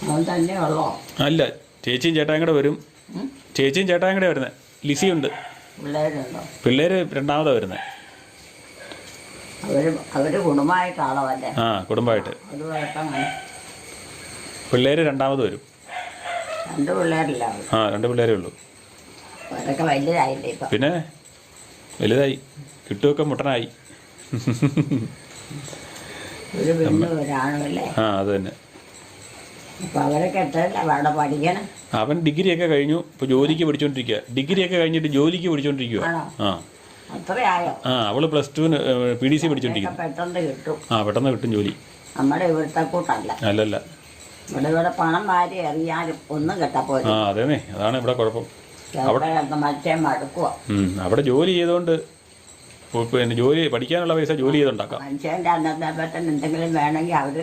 അവൻ തന്നെ ഉള്ളോ? അല്ല, ചേച്ചിയും ചേട്ടായും കൂടെ വരും. ചേച്ചിയും ചേട്ടായും കൂടെ വരുന്നത്. ലിസിയുണ്ട്. പിള്ളേരുണ്ടോ? പിള്ളേര് രണ്ടാമതാണ് വരുന്നത്. അവര് കുടുംബമായിട്ടാണോ അല്ലേ? ആ, കുടുംബമായിട്ട്. അത് വഴക്കങ്ങനെ. പിള്ളേര് രണ്ടാമത് വരും. 2 പിള്ളേരല്ല? ആ, 2 പിള്ളേരേ ഉള്ളൂ. അതൊക്കെ വലുതായില്ലേ ഇപ്പം? പിന്നെ വലുതായി, കിട്ടുമൊക്കെ മുട്ടനായി. ഒരു പെണ്ണും ഒരാണുമല്ലേ? ആ, അത് തന്നെ. അപ്പം അവരൊക്കെ എത്രയല്ല അവിടെ പഠിക്കണം? അവൻ ഡിഗ്രിയൊക്കെ കഴിഞ്ഞു, ഇപ്പോൾ ജോലിക്ക് പഠിച്ചുകൊണ്ടിരിക്കുക. ഡിഗ്രിയൊക്കെ കഴിഞ്ഞിട്ട് ജോലിക്ക് പഠിച്ചുകൊണ്ടിരിക്കുക. ആണോ? ആ, അത്രയായോ? ആ, അവള് +2 PDC പഠിച്ചുകൊണ്ടിരിക്കുന്നു. പെട്ടെന്ന് കിട്ടും. ആ, പെട്ടെന്ന് കിട്ടും ജോലി. നമ്മുടെ ഇവിടുത്തെ കൂട്ടല്ല. അല്ലല്ല. ഇവിടെ പണം വാരി എറിയാലും ഒന്നും കിട്ടപ്പോലും. ആ, അതേന്നേ, അതാണ് ഇവിടെ കുഴപ്പം. മറ്റേ മടുക്കുക. അവിടെ ജോലി ചെയ്തുകൊണ്ട് പിന്നെ ജോലി പഠിക്കാനുള്ള പൈസ ജോലി ചെയ്തുണ്ടാക്കാം. മനുഷ്യൻ്റെ അന്നത്തെ പറ്റം എന്തെങ്കിലും വേണമെങ്കിൽ അവർ